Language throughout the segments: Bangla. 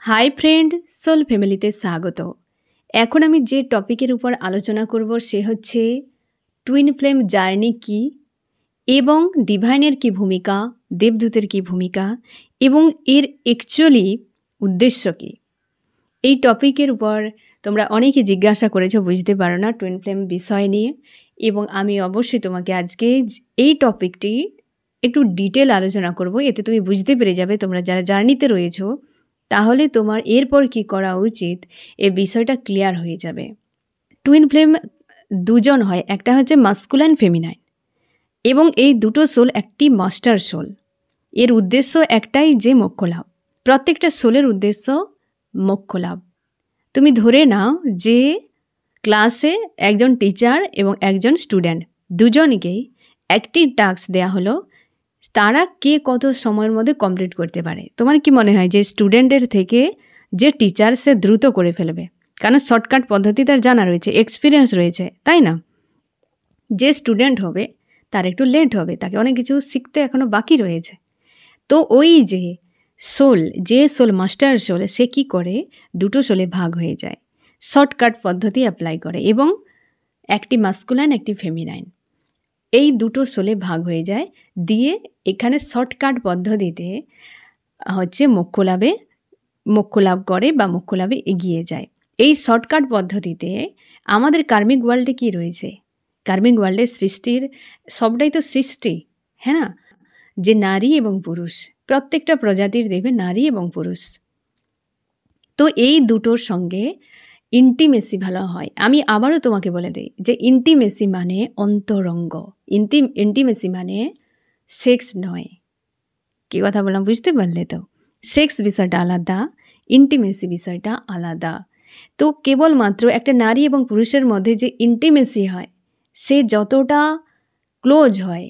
হাই ফ্রেন্ড, সোল ফ্যামিলিতে স্বাগত। এখন আমি যে টপিকের উপর আলোচনা করব সে হচ্ছে টুইন ফ্লেম জার্নি কি এবং ডিভাইনের কি ভূমিকা, দেবদূতের কি ভূমিকা এবং এর অ্যাকচুয়ালি উদ্দেশ্য কি। এই টপিকের উপর তোমরা অনেকে জিজ্ঞাসা করেছো, বুঝতে পারো না টুইন ফ্লেম বিষয় নিয়ে, এবং আমি অবশ্যই তোমাকে আজকে এই টপিকটি একটু ডিটেল আলোচনা করব। এতে তুমি বুঝতে পেরে যাবে, তোমরা যারা জার্নিতে রয়েছো তাহলে তোমার এরপর কি করা উচিত এ বিষয়টা ক্লিয়ার হয়ে যাবে। টুইন ফ্লেম দুজন হয়, একটা হচ্ছে মাস্কুলাইন ফেমিনাইন, এবং এই দুটো সোল একটি মাস্টার সোল। এর উদ্দেশ্য একটাই, যে মোক্ষ লাভ। প্রত্যেকটা সোলের উদ্দেশ্য মোক্ষ লাভ। তুমি ধরে নাও যে ক্লাসে একজন টিচার এবং একজন স্টুডেন্ট দুজনকেই একটি টাস্ক দেয়া হলো, তারা কে কত সময়ের মধ্যে কমপ্লিট করতে পারে। তোমার কি মনে হয় যে স্টুডেন্টের থেকে যে টিচার সে দ্রুত করে ফেলবে? কারণ শর্টকাট পদ্ধতি তার জানা রয়েছে, এক্সপিরিয়েন্স রয়েছে, তাই না? যে স্টুডেন্ট হবে তার একটু লেট হবে, তাকে অনেক কিছু শিখতে এখনও বাকি রয়েছে। তো ওই যে সোল, যে সোল মাস্টার সোল, সে কি করে দুটো সোলে ভাগ হয়ে যায়, শর্টকাট পদ্ধতি অ্যাপ্লাই করে, এবং একটি মাস্কুলাইন একটি ফেমিনাইন, এই দুটো সোলে ভাগ হয়ে যায়। দিয়ে এখানে শর্টকাট পদ্ধতিতে হচ্ছে মোক্ষ লাভ করে বা মোক্ষ লাভে এগিয়ে যায়। এই শর্টকাট পদ্ধতিতে আমাদের কার্মিক ওয়ার্ল্ডে কি রয়েছে? কার্মিক ওয়ার্ল্ডের সৃষ্টির সবটাই তো সৃষ্টি, হ্যাঁ না? যে নারী এবং পুরুষ, প্রত্যেকটা প্রজাতির দেখবে নারী এবং পুরুষ। তো এই দুটোর সঙ্গে ইন্টিমেসি ভালো হয়। আমি আবারও তোমাকে বলে দিই যে ইন্টিমেসি মানে অন্তরঙ্গ, ইন্টিমেসি মানে সেক্স নয়। কী কথা বললাম বুঝতে পারলে তো? সেক্স বিষয়টা আলাদা, ইন্টিমেসি বিষয়টা আলাদা। তো কেবলমাত্র একটা নারী এবং পুরুষের মধ্যে যে ইন্টিমেসি হয়, সে যতটা ক্লোজ হয়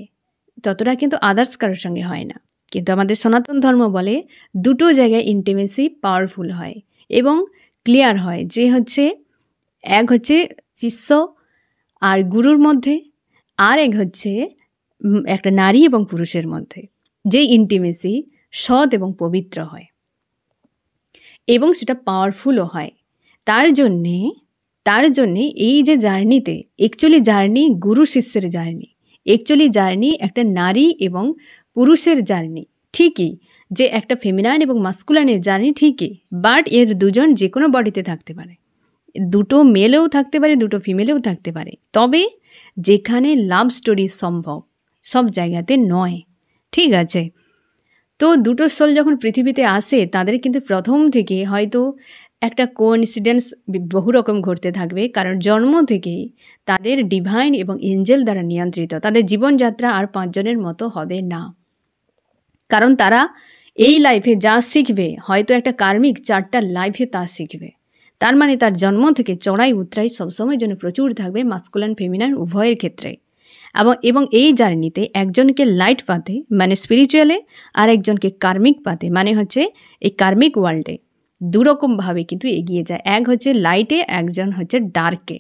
ততটা কিন্তু আদার্স কারোর সঙ্গে হয় না। কিন্তু আমাদের সনাতন ধর্ম বলে দুটো জায়গায় ইন্টিমেসি পাওয়ারফুল হয় এবং ক্লিয়ার হয়। যে হচ্ছে এক হচ্ছে শিষ্য আর গুরুর মধ্যে, আর এক হচ্ছে একটা নারী এবং পুরুষের মধ্যে, যে ইন্টিমেসি সৎ এবং পবিত্র হয় এবং সেটা পাওয়ারফুলও হয়। তার জন্যে এই যে জার্নিতে, অ্যাকচুয়ালি জার্নি গুরু শিষ্যের জার্নি, অ্যাকচুয়ালি জার্নি একটা নারী এবং পুরুষের জার্নি ঠিকই, যে একটা ফেমিনাইন এবং মাস্কুলাইনের জার্নি ঠিকই, বাট এর দুজন যে কোনো বডিতে থাকতে পারে, দুটো মেলেও থাকতে পারে, দুটো ফিমেলেও থাকতে পারে, তবে যেখানে লাভ স্টোরি সম্ভব সব জায়গাতে নয়। ঠিক আছে? তো দুটো সোল যখন পৃথিবীতে আসে তাদের কিন্তু প্রথম থেকে হয়তো একটা কোইন্সিডেন্স বহু রকম ঘটতে থাকবে, কারণ জন্ম থেকেই তাদের ডিভাইন এবং এঞ্জেল দ্বারা নিয়ন্ত্রিত। তাদের জীবনযাত্রা আর 5 জনের মতো হবে না, কারণ তারা এই লাইফে যা শিখবে হয়তো একটা কার্মিক 4টা লাইফে তা শিখবে। তার মানে তার জন্ম থেকে চড়াই উতরাই সবসময় যেন প্রচুর থাকবে মাস্কুলাইন ফেমিনাইন উভয়ের ক্ষেত্রে। এবং এই জার্নিতে একজনকে লাইট পাতে মানে স্পিরিচুয়ালে, আর একজনকে কার্মিক পাতে মানে হচ্ছে এই কার্মিক ওয়ার্ল্ডে। দুরকমভাবে কিন্তু এগিয়ে যায়, এক হচ্ছে লাইটে, একজন হচ্ছে ডার্কে।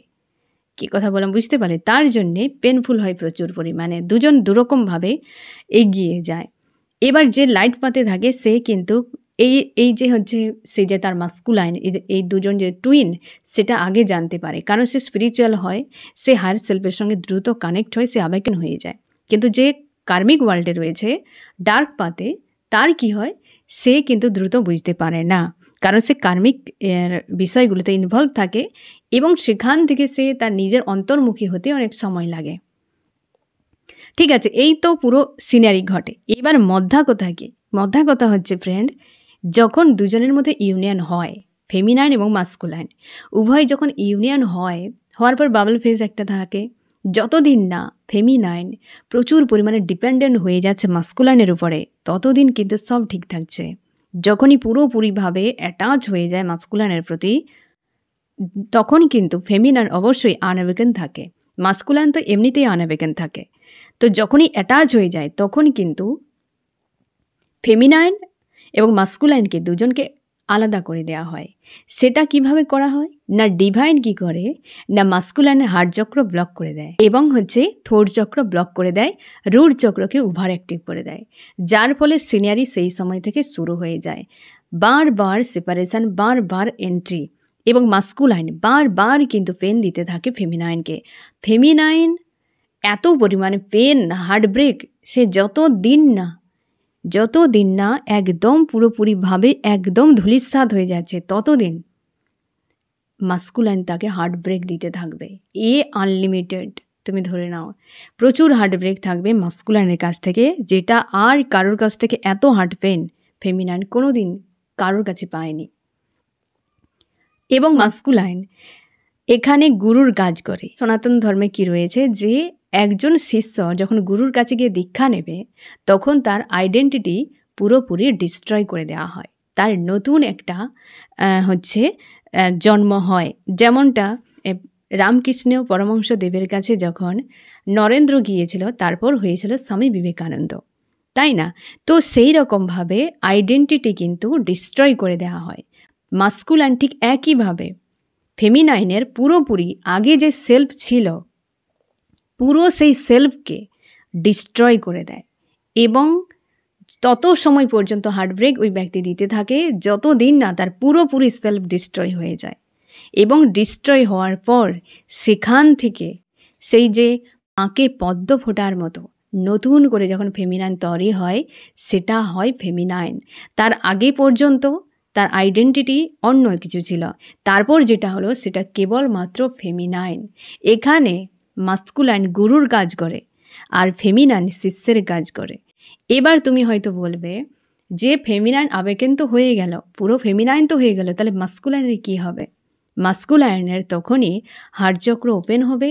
কী কথা বললাম বুঝতে পারলে? তার জন্যে পেনফুল হয় প্রচুর পরিমাণে, দুজন দুরকমভাবে এগিয়ে যায়। এবার যে লাইট পাতে থাকে সে কিন্তু এই যে হচ্ছে সে যে তার মাস্কুলাইন, এই দুজন যে টুইন, সেটা আগে জানতে পারে, কারণ সে স্পিরিচুয়াল হয়, সে হায়ার সেলফের সঙ্গে দ্রুত কানেক্ট হয়, সে আবেগন হয়ে যায়। কিন্তু যে কার্মিক ওয়ার্ল্ডে রয়েছে ডার্ক পাতে, তার কি হয়, সে কিন্তু দ্রুত বুঝতে পারে না, কারণ সে কার্মিক বিষয়গুলোতে ইনভলভ থাকে এবং সেখান থেকে সে তার নিজের অন্তর্মুখী হতে অনেক সময় লাগে। ঠিক আছে, এই তো পুরো সিনারি ঘটে। এবার মধ্যা কথা কি? মধ্যা কথা হচ্ছে ফ্রেন্ড, যখন দুজনের মধ্যে ইউনিয়ন হয়, ফেমিনাইন এবং মাস্কুলাইন উভয় যখন ইউনিয়ন হওয়ার পর বাবল ফেজ একটা থাকে। যতদিন না ফেমিনাইন প্রচুর পরিমাণে ডিপেন্ডেন্ট হয়ে যাচ্ছে মাস্কুলাইনের উপরে, ততদিন কিন্তু সব ঠিক থাকছে। যখনই পুরোপুরিভাবে অ্যাটাচ হয়ে যায় মাস্কুলাইনের প্রতি, তখন কিন্তু ফেমিনাইন অবশ্যই আনঅ্যাওয়েকেন থাকে, মাস্কুলাইন তো এমনিতেই আনঅ্যাওয়েকেন থাকে। তো যখনই অ্যাটাচ হয়ে যায় তখন কিন্তু ফেমিনাইন এবং মাস্কুলাইনকে দুজনকে আলাদা করে দেওয়া হয়। সেটা কিভাবে করা হয় না, ডিভাইন কি করে না, মাস্কুলাইনের হার্ট চক্র ব্লক করে দেয় এবং হচ্ছে থোর চক্র ব্লক করে দেয়, রুট চক্রকে ওভার অ্যাক্টিভ করে দেয়, যার ফলে সিনারি সেই সময় থেকে শুরু হয়ে যায়। বারবার সেপারেশন, বারবার এন্ট্রি, এবং মাস্কুলাইন বারবার কিন্তু পেন দিতে থাকে ফেমিনাইনকে। ফেমিনাইন এত পরিমাণে পেন, হার্টব্রেক, সে যত দিন না একদম পুরোপুরিভাবে একদম ধূলিসাৎ হয়ে যাচ্ছে ততদিন মাস্কুলাইন তাকে হার্টব্রেক দিতে থাকবে। আনলিমিটেড তুমি ধরে নাও, প্রচুর হার্টব্রেক থাকবে মাস্কুলাইনের কাছ থেকে, যেটা আর কারোর কাছ থেকে এত হার্ট পেন ফেমিনাইন কোনো দিন কারোর কাছে পায়নি। এবং মাস্কুলাইন এখানে গুরুর কাজ করে। সনাতন ধর্মে কি রয়েছে যে একজন শিষ্য যখন গুরুর কাছে গিয়ে দীক্ষা নেবে তখন তার আইডেন্টিটি পুরোপুরি ডিস্ট্রয় করে দেওয়া হয়, তার নতুন একটা জন্ম হয়। যেমনটা রামকৃষ্ণ পরমহংস দেবের কাছে যখন নরেন্দ্র গিয়েছিল তারপর হয়েছিল স্বামী বিবেকানন্দ, তাই না? তো সেই রকমভাবে আইডেন্টিটি কিন্তু ডিস্ট্রয় করে দেওয়া হয়। মাস্কুলাইন ঠিক একইভাবে ফেমিনাইনের পুরোপুরি আগে যে সেলফ ছিল পুরো সেই সেলফকে ডিস্ট্রয় করে দেয়, এবং তত সময় পর্যন্ত হার্টব্রেক ওই ব্যক্তি দিতে থাকে যতদিন না তার পুরোপুরি সেলফ ডিস্ট্রয় হয়ে যায়। এবং ডিস্ট্রয় হওয়ার পর সেখান থেকে সেই যে আঁকে পদ্ম ফোটার মতো নতুন করে যখন ফেমিনাইন তৈরি হয় সেটা হয় ফেমিনাইন। তার আগে পর্যন্ত তার আইডেন্টিটি অন্য কিছু ছিল, তারপর যেটা হলো সেটা কেবলমাত্র ফেমিনাইন। এখানে মাস্কুলাইন গুরুর কাজ করে আর ফেমিনাইন শিষ্যের কাজ করে। এবার তুমি হয়তো বলবে যে ফেমিনাইন আবেগেন তো হয়ে গেল, পুরো ফেমিনাইন তো হয়ে গেল, তাহলে মাস্কুলাইনের কী হবে? মাস্কুলাইনের তখনই হার্টচক্র ওপেন হবে,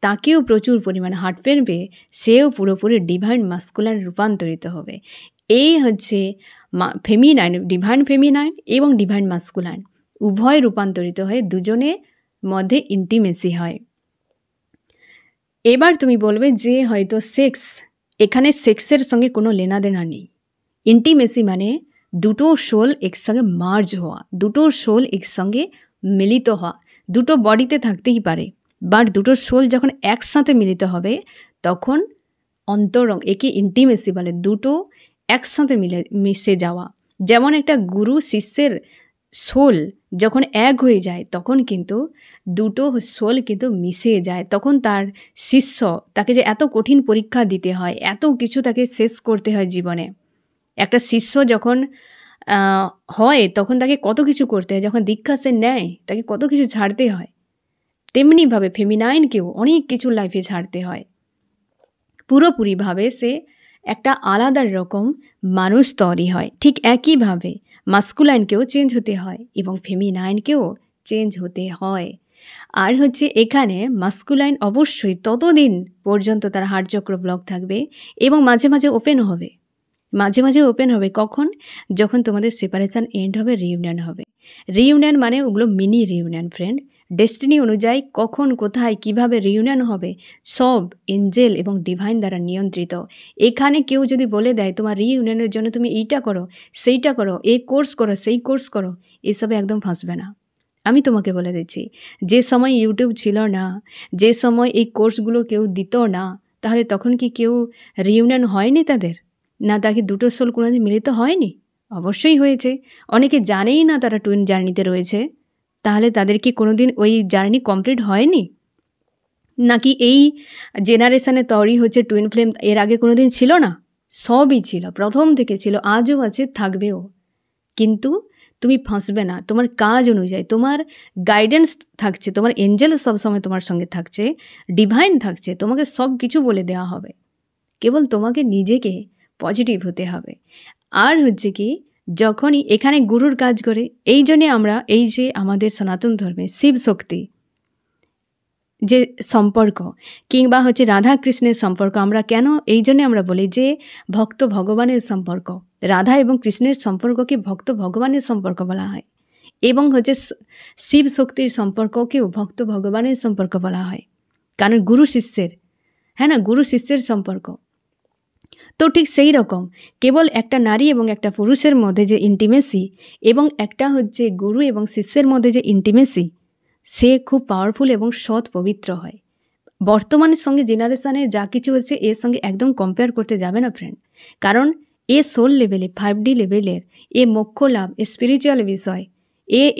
তাকেও প্রচুর পরিমাণে হার্ট পেন পেয়ে সেও পুরোপুরি ডিভাইন মাস্কুলাইন রূপান্তরিত হবে। এই হচ্ছে ফেমিনাইন, ডিভাইন ফেমিনাইন এবং ডিভাইন মাস্কুলাইন উভয় রূপান্তরিত হয়ে দুজনের মধ্যে ইন্টিমেসি হয়। এবার তুমি বলবে যে হয়তো সেক্স, এখানে সেক্সের সঙ্গে কোনো লেনাদেনা নেই। ইন্টিমেসি মানে দুটো সোল একসঙ্গে মার্জ হওয়া, দুটো সোল একসঙ্গে মিলিত হওয়া। দুটো বডিতে থাকতেই পারে, বাট দুটো সোল যখন একসাথে মিলিত হবে তখন অন্তরঙ্গ, একে ইন্টিমেসি বলে, দুটো একসাথে মিশে যাওয়া। যেমন একটা গুরু শিষ্যের সোল যখন এক হয়ে যায় তখন কিন্তু দুটো সোল কিন্তু মিশে যায়, তখন তার শিষ্য, তাকে যে এত কঠিন পরীক্ষা দিতে হয়, এত কিছু তাকে শেষ করতে হয় জীবনে। একটা শিষ্য যখন হয় তখন তাকে কত কিছু করতে হয়, যখন দীক্ষা সে নেয় তাকে কত কিছু ছাড়তে হয়। তেমনিভাবে ফেমিনাইনকেও অনেক কিছু লাইফে ছাড়তে হয়। পুরোপুরিভাবে সে একটা আলাদা রকম মানুষ তৈরি হয়। ঠিক একইভাবে মাস্কুলাইনকেও চেঞ্জ হতে হয় এবং ফেমিনাইনকেও চেঞ্জ হতে হয়। আর এখানে মাস্কুলাইন অবশ্যই ততদিন পর্যন্ত তার হার্টচক্র ব্লক থাকবে এবং মাঝে মাঝে ওপেন হবে। কখন? যখন তোমাদের সেপারেশন এন্ড হবে, রিইউনিয়ন হবে। রিইউনিয়ন মানে ওগুলো মিনি রিইউনিয়ন ফ্রেন্ড। ডেস্টিনি অনুযায়ী কখন, কোথায়, কিভাবে রিইউনিয়ন হবে সব এঞ্জেল এবং ডিভাইন দ্বারা নিয়ন্ত্রিত। এখানে কেউ যদি বলে দেয় তোমার রিইউনিয়নের জন্য তুমি এইটা করো, সেইটা করো, এই কোর্স করো, সেই কোর্স করো, এসবে একদম ফাঁসবে না। আমি তোমাকে বলে দিচ্ছি, যে সময় ইউটিউব ছিল না, যে সময় এই কোর্সগুলো কেউ দিত না, তাহলে তখন কি কেউ রিইউনিয়ন হয়নি তাদের? না তাকে দুটো সোল কোনোদিন মিলিত হয়নি? অবশ্যই হয়েছে। অনেকে জানেই না তারা টুইন জার্নিতে রয়েছে, তাহলে তাদের কি কোনোদিন ওই জার্নি কমপ্লিট হয়নি? নাকি এই জেনারেশানে তৈরি হচ্ছে টুইন ফ্লেম, এর আগে কোনোদিন ছিল না? সবই ছিল, প্রথম থেকে ছিল, আজও আছে, থাকবেও। কিন্তু তুমি ফাঁসবে না। তোমার কাজ অনুযায়ী তোমার গাইডেন্স থাকছে, তোমার এঞ্জেল সবসময় তোমার সঙ্গে থাকছে, ডিভাইন থাকছে, তোমাকে সব কিছু বলে দেওয়া হবে। কেবল তোমাকে নিজেকে পজিটিভ হতে হবে। আর কি, যখনই এখানে গুরুর কাজ করে, এই জন্যে আমরা এই যে আমাদের সনাতন ধর্মে শিব শক্তি যে সম্পর্ক কিংবা রাধা কৃষ্ণের সম্পর্ক, আমরা কেন এই জন্যে আমরা বলি যে ভক্ত ভগবানের সম্পর্ক, রাধা এবং কৃষ্ণের সম্পর্ককে ভক্ত ভগবানের সম্পর্ক বলা হয়, এবং শিব শক্তির সম্পর্ককেও ভক্ত ভগবানের সম্পর্ক বলা হয়, কারণ গুরু শিষ্যের, হ্যাঁ না, গুরু শিষ্যের সম্পর্ক। তো ঠিক সেই রকম কেবল একটা নারী এবং একটা পুরুষের মধ্যে যে ইন্টিমেসি এবং একটা গুরু এবং শিষ্যের মধ্যে যে ইন্টিমেসি, সে খুব পাওয়ারফুল এবং সৎ পবিত্র হয়। বর্তমানের সঙ্গে জেনারেশানে যা কিছু হচ্ছে এর সঙ্গে একদম কম্পেয়ার করতে যাবে না ফ্রেন্ড, কারণ এ সোল লেভেলে 5D লেভেলের এ মোক্ষ লাভ, এ স্পিরিচুয়াল বিষয়,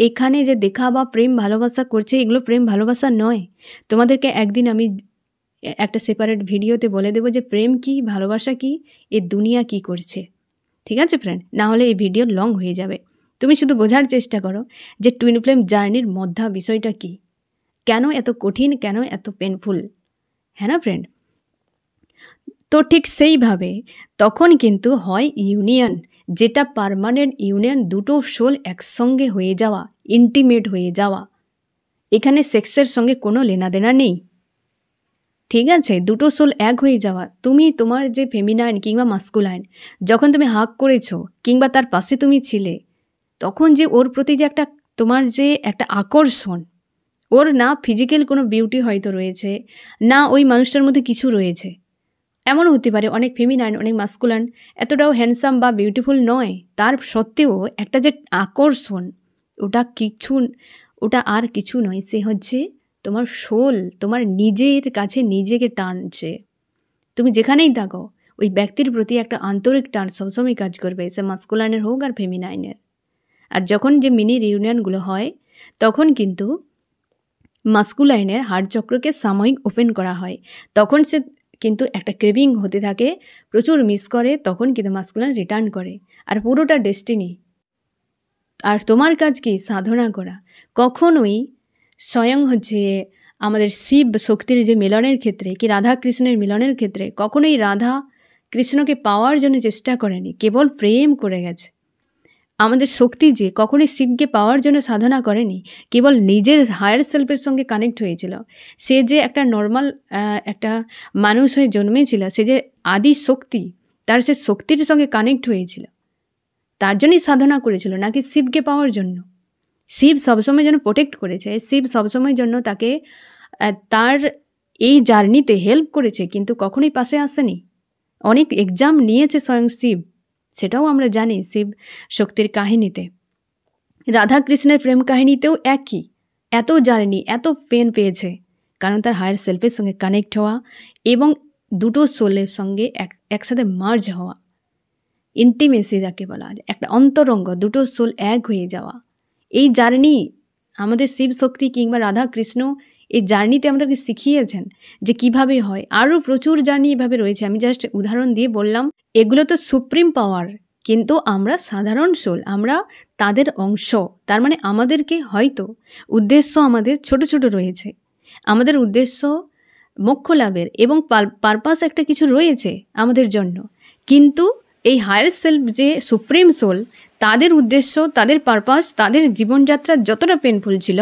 এখানে যে দেখা বা প্রেম ভালোবাসা করছে, এগুলো প্রেম ভালোবাসা নয়। তোমাদেরকে একদিন আমি একটা সেপারেট ভিডিওতে বলে দেবো যে প্রেম কি, ভালোবাসা কি, এ দুনিয়া কি করছে। ঠিক আছে ফ্রেন্ড, না হলে এই ভিডিও লং হয়ে যাবে। তুমি শুধু বোঝার চেষ্টা করো যে টুইন ফ্লেম জার্নির মধ্যা বিষয়টা কি, কেন এত কঠিন, কেন এত পেনফুল, হ্যাঁ না ফ্রেন্ড? তো ঠিক সেইভাবে তখন কিন্তু হয় ইউনিয়ন, যেটা পার্মানেন্ট ইউনিয়ন, দুটো সোল একসঙ্গে হয়ে যাওয়া, ইন্টিমেট হয়ে যাওয়া। এখানে সেক্সের সঙ্গে কোনো লেনাদেনা নেই, ঠিক আছে? দুটো সোল এক হয়ে যাওয়া। তুমি তোমার যে ফেমিনাইন কিংবা মাস্কুলাইন, যখন তুমি হাগ করেছো কিংবা তার পাশে তুমি ছিলে, তখন যে ওর প্রতি যে একটা তোমার যে একটা আকর্ষণ, ওর না ফিজিক্যাল কোনো বিউটি হয়তো রয়েছে, না ওই মানুষটার মধ্যে কিছু রয়েছে, এমনও হতে পারে অনেক ফেমিনাইন, অনেক মাস্কুলাইন এতটাও হ্যান্ডসাম বা বিউটিফুল নয়, তার সত্ত্বেও একটা যে আকর্ষণ, ওটা আর কিছু নয়, সে হচ্ছে তোমার সোল, তোমার নিজের কাছে নিজেকে টানছে। তুমি যেখানেই থাকো ওই ব্যক্তির প্রতি একটা আন্তরিক টান সবসময় কাজ করবে, সে মাস্কুলাইনের হোক আর ফেমিনাইনের। আর যখন যে মিনি রিউনিয়নগুলো হয়, তখন কিন্তু মাস্কুলাইনের হার্ট চক্রকে সাময়িক ওপেন করা হয়, তখন সে কিন্তু একটা ক্রেভিং হতে থাকে, প্রচুর মিস করে, তখন কিন্তু মাস্কুলাইন রিটার্ন করে। আর পুরোটা ডেস্টিনি। আর তোমার কাজ কি? সাধনা করা। কখনোই স্বয়ং হচ্ছে আমাদের শিব শক্তির যে মিলনের ক্ষেত্রে কি রাধা কৃষ্ণের মিলনের ক্ষেত্রে কখনোই রাধা কৃষ্ণকে পাওয়ার জন্য চেষ্টা করেনি, কেবল প্রেম করে গেছে। আমাদের শক্তি যে কখনোই শিবকে পাওয়ার জন্য সাধনা করেনি, কেবল নিজের হায়ার সেলফের সঙ্গে কানেক্ট হয়েছিল। সে যে একটা নর্মাল একটা মানুষ হয়ে জন্মেছিল, সে যে আদি শক্তি, তার সে শক্তির সঙ্গে কানেক্ট হয়েছিল, তার জন্যই সাধনা করেছিল, নাকি শিবকে পাওয়ার জন্য। শিব সবসময় যেন প্রোটেক্ট করেছে, শিব সবসময় জন্য তাকে তার এই জার্নিতে হেল্প করেছে, কিন্তু কখনোই পাশে আসেনি। অনেক এক্সাম নিয়েছে স্বয়ং শিব, সেটাও আমরা জানি শিব শক্তির কাহিনীতে। রাধা কৃষ্ণের প্রেম কাহিনীতেও একই, এত জার্নি, এত পেন পেয়েছে, কারণ তার হায়ার সেলফের সঙ্গে কানেক্ট হওয়া এবং দুটো সোলের সঙ্গে একসাথে মার্জ হওয়া, ইন্টিমেসি যাকে বলা হয়, একটা অন্তরঙ্গ, দুটো সোল এক হয়ে যাওয়া। এই জার্নি আমাদের শিব শক্তি কিংবা রাধা কৃষ্ণ এই জার্নিতে আমাদেরকে শিখিয়েছেন যে কিভাবে হয়। আরও প্রচুর জার্নি এভাবে রয়েছে, আমি জাস্ট উদাহরণ দিয়ে বললাম। এগুলো তো সুপ্রিম পাওয়ার, কিন্তু আমরা সাধারণ সোল, আমরা তাদের অংশ। তার মানে আমাদেরকে হয়তো উদ্দেশ্য আমাদের ছোট ছোট রয়েছে, আমাদের উদ্দেশ্য মোক্ষ লাভের এবং পারপাস একটা কিছু রয়েছে আমাদের জন্য, কিন্তু এই হায়ার সেলফ যে সুপ্রিম সোল, তাদের উদ্দেশ্য, তাদের পারপাস, তাদের জীবনযাত্রা যতটা পেনফুল ছিল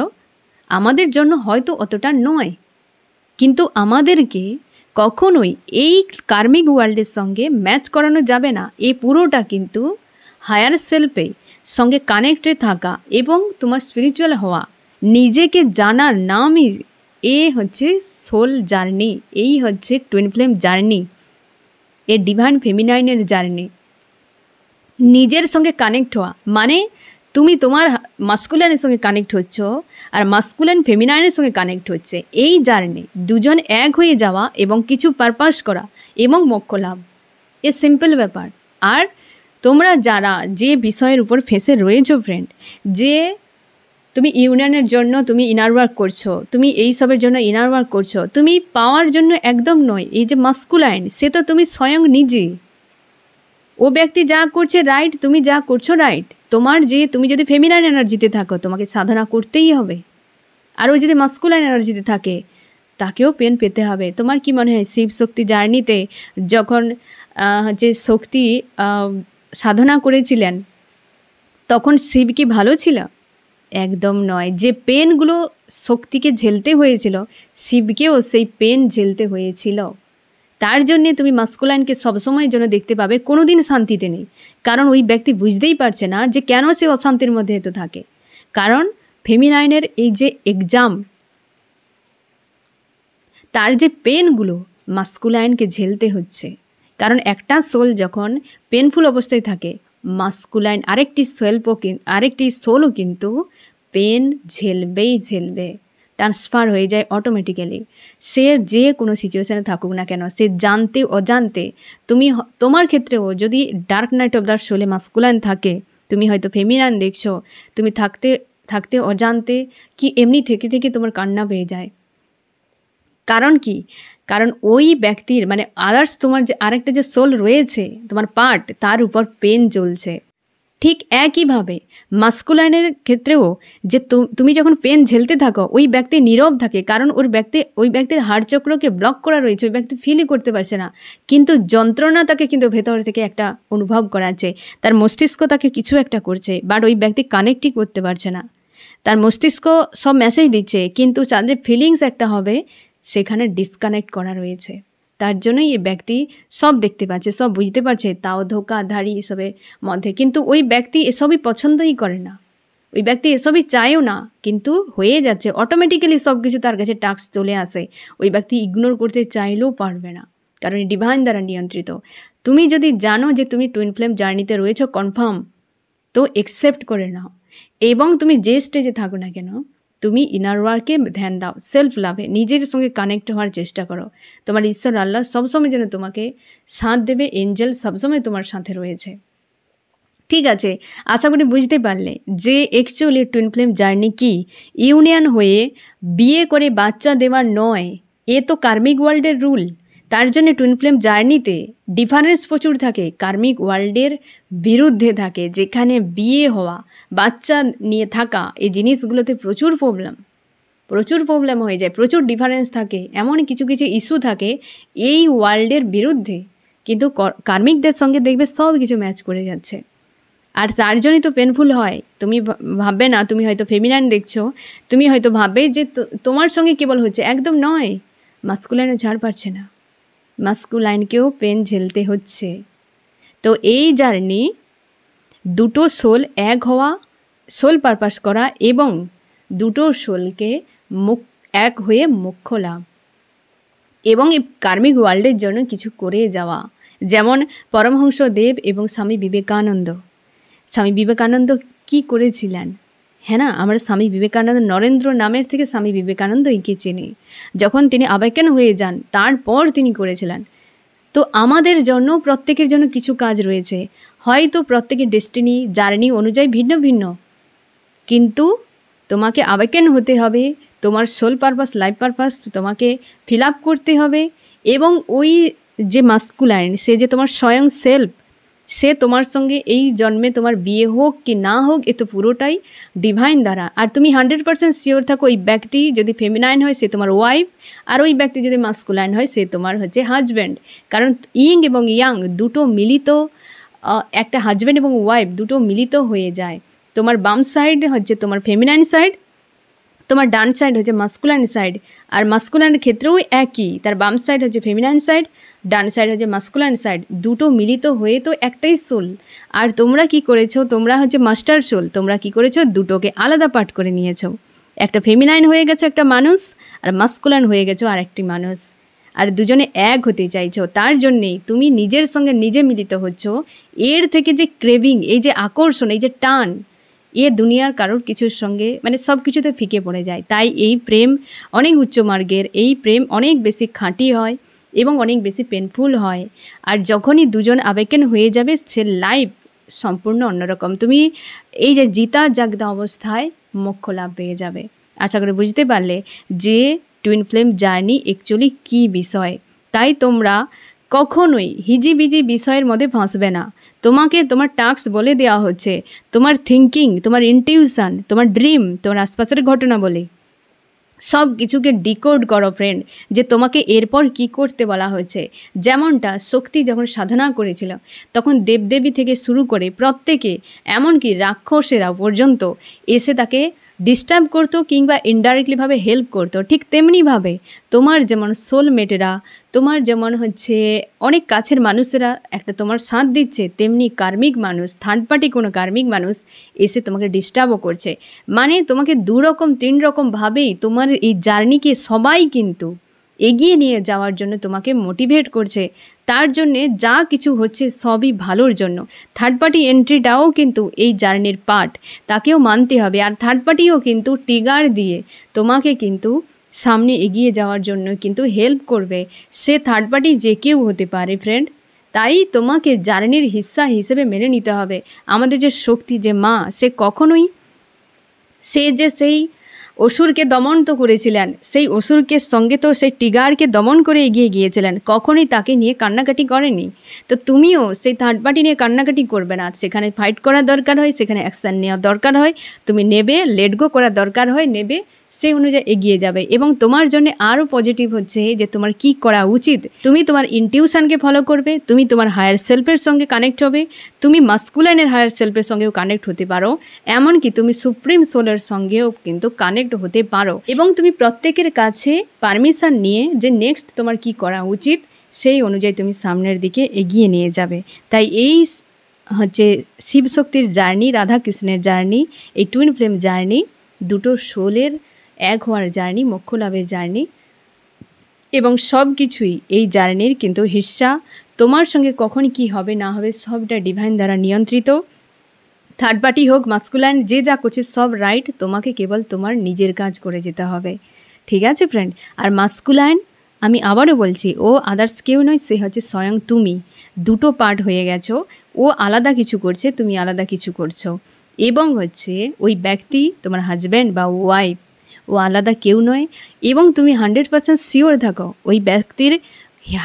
আমাদের জন্য হয়তো অতটা নয়। কিন্তু আমাদেরকে কখনোই এই কার্মিক ওয়ার্ল্ডের সঙ্গে ম্যাচ করানো যাবে না। এই পুরোটা কিন্তু হায়ার সেলফে সঙ্গে কানেক্টে থাকা এবং তোমার স্পিরিচুয়াল হওয়া, নিজেকে জানার নামই হচ্ছে সোল জার্নি, এই হচ্ছে টুইন ফ্লেম জার্নি, এ ডিভাইন ফেমিনাইনের জার্নি। নিজের সঙ্গে কানেক্ট হওয়া মানে তুমি তোমার মাস্কুলাইনের সঙ্গে কানেক্ট হচ্ছ আর মাস্কুলাইন ফেমিনাইনের সঙ্গে কানেক্ট হচ্ছে। এই জার্নি দুজন এক হয়ে যাওয়া এবং কিছু পারপাস করা এবং মোক্ষ লাভ, এ সিম্পল ব্যাপার। আর তোমরা যারা যে বিষয়ের উপর ফেঁসে রয়েছো ফ্রেন্ড, যে তুমি ইউনিয়নের জন্য তুমি ইনার ওয়ার্ক করছো, তুমি এই সবের জন্য ইনার ওয়ার্ক করছো, তুমি পাওয়ার জন্য একদম নয়। এই যে মাস্কুলাইন, সে তো তুমি স্বয়ং নিজে। ও ব্যক্তি যা করছে রাইট, তুমি যা করছো রাইট। তুমি যদি ফেমিনাইন এনার্জিতে থাকো, তোমাকে সাধনা করতেই হবে। আর ও যদি মাস্কুলাইন এনার্জিতে থাকে, তাকেও পেন পেতে হবে। তোমার কি মনে হয় শিব শক্তি জার্নিতে যখন যে শক্তি সাধনা করেছিলেন, তখন শিব কি ভালো ছিল? একদম নয়। যে পেনগুলো শক্তিকে ঝেলতে হয়েছিল, শিবকেও সেই পেন ঝেলতে হয়েছিল। তার জন্যে তুমি মাস্কুলাইনকে সবসময়ের জন্য দেখতে পাবে কোনো দিন শান্তিতে নেই, কারণ ওই ব্যক্তি বুঝতেই পারছে না যে কেন সে অশান্তির মধ্যে এত থাকে। কারণ ফেমিনাইনের এই যে এক্সাম, তার যে পেনগুলো মাস্কুলাইনকে ঝেলতে হচ্ছে। কারণ একটা সোল যখন পেনফুল অবস্থায় থাকে, মাস্কুলাইন আরেকটি সোলও কিন্তু পেন ঝেলবেই ঝেলবে। ট্রান্সফার হয়ে যায় অটোমেটিক্যালি। সে যে কোনো সিচুয়েশানে থাকুক না কেন, সে জানতে অজান্তে, তোমার ক্ষেত্রেও যদি ডার্ক নাইট অফ দ্য সোলে মাস্কুলাইন থাকে, তুমি হয়তো ফেমিনাইন দেখছো, তুমি থাকতে থাকতে অজান্তে কি এমনি থেকে থেকে তোমার কান্না পেয়ে যায়। কারণ কি? কারণ ওই ব্যক্তির মানে আদার্স তোমার যে আরেকটা যে সোল রয়েছে, তোমার পার্ট, তার উপর পেন চলছে। ঠিক একইভাবে মাস্কুলাইনের ক্ষেত্রেও যে তুমি যখন পেন ঝেলতে থাকো, ওই ব্যক্তি নীরব থাকে, কারণ ওই ব্যক্তির হাড়চক্রকে ব্লক করা রয়েছে, ওই ব্যক্তি ফিলই করতে পারছে না, কিন্তু যন্ত্রণা তাকে কিন্তু ভেতর থেকে একটা অনুভব করাচ্ছে, তার মস্তিষ্ক তাকে কিছু একটা করছে, বাট ওই ব্যক্তি কানেক্টই করতে পারছে না। তার মস্তিষ্ক সব মেসেজ দিচ্ছে, কিন্তু তাদের ফিলিংস একটা হবে, সেখানে ডিসকানেক্ট করা রয়েছে। তার জন্যই এই ব্যক্তি সব দেখতে পাচ্ছে, সব বুঝতে পারছে, তাও ধোকাধাড়ি এসবের মধ্যে, কিন্তু ওই ব্যক্তি এসবই পছন্দই করে না, ওই ব্যক্তি এসবই চায়ও না, কিন্তু হয়ে যাচ্ছে অটোমেটিক্যালি সব কিছু তার কাছে টাস্ক চলে আসে, ওই ব্যক্তি ইগনোর করতে চাইলেও পারবে না, কারণ ডিভাইন দ্বারা নিয়ন্ত্রিত। তুমি যদি জানো যে তুমি টুইন ফ্লেম জার্নিতে রয়েছো কনফার্ম, তো অ্যাকসেপ্ট করে নাও, এবং তুমি যে স্টেজে থাকো না কেন, তুমি ইনার ওয়ার্কে ধ্যান দাও, সেলফ লাভে নিজের সঙ্গে কানেক্ট হওয়ার চেষ্টা করো। তোমার ঈশ্বর আল্লাহ সবসময় যেন তোমাকে সাথ দেবে, এঞ্জেল সবসময় তোমার সাথে রয়েছে। ঠিক আছে, আশা করি বুঝতে পারলে যে অ্যাকচুয়ালি টুইন ফ্লেম জার্নি কি। ইউনিয়ন হয়ে বিয়ে করে বাচ্চা দেওয়ার নয়, এ তো কার্মিক ওয়ার্ল্ডের রুল। তার জন্য টুইন ফ্লেম জার্নিতে ডিফারেন্স প্রচুর থাকে, কার্মিক ওয়ার্ল্ডের বিরুদ্ধে থাকে, যেখানে বিয়ে হওয়া, বাচ্চা নিয়ে থাকা, এই জিনিসগুলোতে প্রচুর প্রবলেম হয়ে যায়, প্রচুর ডিফারেন্স থাকে, এমন কিছু কিছু ইস্যু থাকে এই ওয়ার্ল্ডের বিরুদ্ধে, কিন্তু কার্মিকদের সঙ্গে দেখবে সব কিছু ম্যাচ করে যাচ্ছে। আর তার জন্যই তো পেনফুল হয়। তুমি ভাববে না, তুমি হয়তো ফেমিনাইন দেখছো, তুমি হয়তো ভাববে যে তোমার সঙ্গে কেবল হচ্ছে, একদম নয়, মাস্কুলাইনও ছাড় পাচ্ছে না, মাস্কুলাইনকেও পেন ঝেলতে হচ্ছে। তো এই জার্নি দুটো সোল এক হওয়া, সোল পারপাস করা, এবং দুটো সোলকে এক হয়ে মোক্ষ লাভ, এবং এই কার্মিক ওয়ার্ল্ডের জন্য কিছু করে যাওয়া। যেমন পরমহংস দেব এবং স্বামী বিবেকানন্দ কি করেছিলেন, হ্যাঁ না, আমরা স্বামী বিবেকানন্দ, নরেন্দ্র নামের থেকে স্বামী বিবেকানন্দ এঁকে চিনি। যখন তিনি আবেকেন হয়ে যান, তারপর তিনি করেছিলেন। তো আমাদের জন্য, প্রত্যেকের জন্য কিছু কাজ রয়েছে, হয়তো প্রত্যেকের ডেস্টিনি জার্নি অনুযায়ী ভিন্ন ভিন্ন, কিন্তু তোমাকে আবেকেন হতে হবে, তোমার সোল পারপাস, লাইফ পারপাস তোমাকে ফিল আপ করতে হবে, এবং ওই যে মাস্কুলাইন, সে যে তোমার স্বয়ং সেলফ, সে তোমার সঙ্গে এই জন্মে তোমার বিয়ে হোক কি না হোক, এ তো পুরোটাই ডিভাইন দ্বারা। আর তুমি 100% শিওর থাকো, ওই ব্যক্তি যদি ফেমিনাইন হয় সে তোমার ওয়াইফ, আর ওই ব্যক্তি যদি মাস্কুলাইন হয় সে তোমার হচ্ছে হাজব্যান্ড। কারণ ইং এবং ইয়াং দুটো মিলিত, একটা হাজব্যান্ড এবং ওয়াইফ দুটো মিলিত হয়ে যায়। তোমার বাম সাইড হচ্ছে তোমার ফেমিনাইন সাইড, তোমার ডান সাইড হচ্ছে মাস্কুলাইন সাইড। আর মাস্কুলাইনের ক্ষেত্রেও একই, তার বাম সাইড হচ্ছে ফেমিনাইন সাইড, ডান সাইড হচ্ছে মাস্কুলাইন সাইড, দুটো মিলিত হয়ে তো একটাই সোল। আর তোমরা কি করেছো, তোমরা হচ্ছে মাস্টার সোল, তোমরা কি করেছো, দুটোকে আলাদা পার্ট করে নিয়েছো। একটা ফেমিনাইন হয়ে গেছো একটা মানুষ, আর মাস্কুলাইন হয়ে গেছো আর একটি মানুষ, আর দুজনে এক হতে চাইছো। তার জন্যেই তুমি নিজের সঙ্গে নিজে মিলিত হচ্ছ। এর থেকে যে ক্রেভিং, এই যে আকর্ষণ, এই যে টান, এ দুনিয়ার কারোর কিছুর সঙ্গে মানে সব কিছুতে ফিকে পড়ে যায়। তাই এই প্রেম অনেক উচ্চ মার্গের, এই প্রেম অনেক বেশি খাঁটি হয় এবং অনেক বেশি পেনফুল হয়। আর যখনই দুজন আবেকেন হয়ে যাবে, সে লাইফ সম্পূর্ণ অন্যরকম। তুমি এই যে জিতা জাগদা অবস্থায় মোক্ষ লাভ পেয়ে যাবে। আশা করে বুঝতে পারলে যে টুইন ফ্লেম জার্নি অ্যাকচুয়ালি কী বিষয়। তাই তোমরা কখনোই হিজিবিজি বিষয়ের মধ্যে ফাঁসবে না। তোমাকে তোমার টাস্ক বলে দেওয়া হচ্ছে, তোমার থিঙ্কিং, তোমার ইনটিউশন, তোমার ড্রিম, তোমার আশপাশের ঘটনা বলে সব কিছুকে ডিকোড করো ফ্রেন্ড, যে তোমাকে এরপর কি করতে বলা হয়েছে। যেমনটা শক্তি যখন সাধনা করেছিল, তখন দেবদেবী থেকে শুরু করে প্রত্যেকে, এমনকি রাক্ষসেরা পর্যন্ত এসে তাকে ডিস্টার্ব করতো কিংবা ইনডাইরেক্টলিভাবে হেল্প করতো। ঠিক তেমনিভাবে তোমার যেমন সোলমেটেরা, তোমার যেমন হচ্ছে অনেক কাছের মানুষেরা একটা তোমার সাথ দিচ্ছে, তেমনি কার্মিক মানুষ, থার্ড পার্টি কোনো কার্মিক মানুষ এসে তোমাকে ডিস্টার্বও করছে। মানে তোমাকে 2 রকম 3 রকমভাবেই তোমার এই জার্নিকে সবাই কিন্তু এগিয়ে নিয়ে যাওয়ার জন্য তোমাকে মোটিভেট করছে, তার জন্যে যা কিছু হচ্ছে সবই ভালোর জন্য। থার্ড পার্টি এন্ট্রিটাও কিন্তু এই জার্নির পার্ট, তাকেও মানতে হবে। আর থার্ড পার্টিও কিন্তু ট্রিগার দিয়ে তোমাকে কিন্তু সামনে এগিয়ে যাওয়ার জন্য কিন্তু হেল্প করবে। সে থার্ড পার্টি যে কেউ হতে পারে ফ্রেন্ড, তাই তোমাকে জার্নির হিস্সা হিসেবে মেনে নিতে হবে। আমাদের যে শক্তি, যে মা, সে কখনোই সেই অসুরকে দমন তো করেছিলেন, সেই অসুরকে সঙ্গে তো সেই টিগারকে দমন করে এগিয়ে গিয়েছিলেন, কখনোই তাকে নিয়ে কান্নাকাটি করেনি। তো তুমিও সেই থার্ড পার্টি নিয়ে কান্নাকাটি করবে না। সেখানে ফাইট করার দরকার হয়, সেখানে অ্যাকশান নেওয়া দরকার হয়, তুমি নেবে, লেট গো করার দরকার হয় নেবে, সেই অনুযায়ী এগিয়ে যাবে। এবং তোমার জন্য আরও পজিটিভ হচ্ছে যে তোমার কি করা উচিত, তুমি তোমার ইনটিউশনকে ফলো করবে, তুমি তোমার হায়ার সেলফের সঙ্গে কানেক্ট হবে, তুমি মাস্কুলাইনের হায়ার সেলফের সঙ্গেও কানেক্ট হতে পারো, এমনকি তুমি সুপ্রিম সোলের সঙ্গেও কিন্তু কানেক্ট হতে পারো। এবং তুমি প্রত্যেকের কাছে পারমিশন নিয়ে যে নেক্সট তোমার কি করা উচিত, সেই অনুযায়ী তুমি সামনের দিকে এগিয়ে নিয়ে যাবে। তাই এই হচ্ছে শিবশক্তির জার্নি, রাধাকৃষ্ণের জার্নি, এই টুইন ফ্লেম জার্নি, দুটো সোলের এক হওয়ার জার্নি, মোক্ষ লাভের জার্নি, এবং সব কিছুই এই জার্নির কিন্তু হিস্সা। তোমার সঙ্গে কখন কি হবে না হবে সবটা ডিভাইন দ্বারা নিয়ন্ত্রিত। থার্ড পার্টি হোক, মাস্কুলাইন, যে যা করছে সব রাইট, তোমাকে কেবল তোমার নিজের কাজ করে যেতে হবে। ঠিক আছে ফ্রেন্ড? আর মাস্কুলাইন, আমি আবারও বলছি, ও আদার্স কেউ নয়, সে হচ্ছে স্বয়ং তুমি। দুটো পার্ট হয়ে গেছো, ও আলাদা কিছু করছে, তুমি আলাদা কিছু করছো। এবং হচ্ছে ওই ব্যক্তি তোমার হাজব্যান্ড বা ওয়াইফ, ও আলাদা কেউ নয়। এবং তুমি 100% শিওর থাকো, ওই ব্যক্তির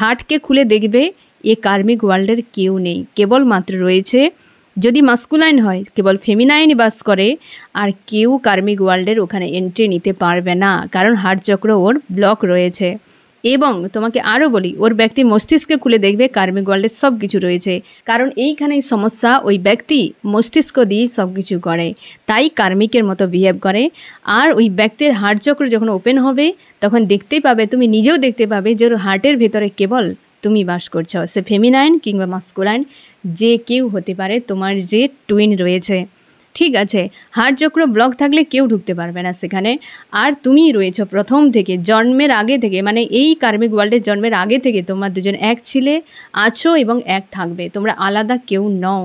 হার্টকে খুলে দেখবে, এ কার্মিক ওয়ার্ল্ডের কেউ নেই, কেবলমাত্র রয়েছে, যদি মাস্কুলাইন হয় কেবল ফেমিনাইন বাস করে, আর কেউ কার্মিক ওয়ার্ল্ডের ওখানে এন্ট্রি নিতে পারবে না, কারণ হার্ট চক্র ওর ব্লক রয়েছে। এবং তোমাকে আরও বলি, ওর ব্যক্তি মস্তিষ্কে খুলে দেখবে কার্মিক ওয়ার্ল্ডের সব কিছু রয়েছে, কারণ এইখানেই সমস্যা, ওই ব্যক্তি মস্তিষ্ক দিয়েই সব কিছু করে, তাই কার্মিকের মতো বিহেভ করে। আর ওই ব্যক্তির হার্ট চক্র যখন ওপেন হবে, তখন দেখতেই পাবে, তুমি নিজেও দেখতে পাবে যে ওর হার্টের ভেতরে কেবল তুমি বাস করছো। সে ফেমিনাইন কিংবা মাস্কুলাইন যে কেউ হতে পারে, তোমার যে টুইন রয়েছে। ঠিক আছে, হার্ট চক্র ব্লক থাকলে কেউ ঢুকতে পারবে না সেখানে। আর তুমি রয়েছো প্রথম থেকে, জন্মের আগে থেকে, মানে এই কার্মিক ওয়ার্ল্ডের জন্মের আগে থেকে তোমরা দুজন এক ছিলে, আছো এবং এক থাকবে, তোমরা আলাদা কেউ নও।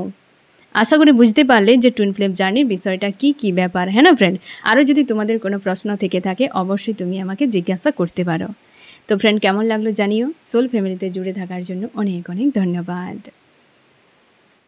আশা করি বুঝতে পারলে যে টুইন ফ্লেম জার্নির বিষয়টা কি ব্যাপার, হ্যাঁ না ফ্রেন্ড? আরও যদি তোমাদের কোনো প্রশ্ন থেকে থাকে, অবশ্যই তুমি আমাকে জিজ্ঞাসা করতে পারো। তো ফ্রেন্ড, কেমন লাগলো জানিও। সোল ফ্যামিলিতে জুড়ে থাকার জন্য অনেক অনেক ধন্যবাদ।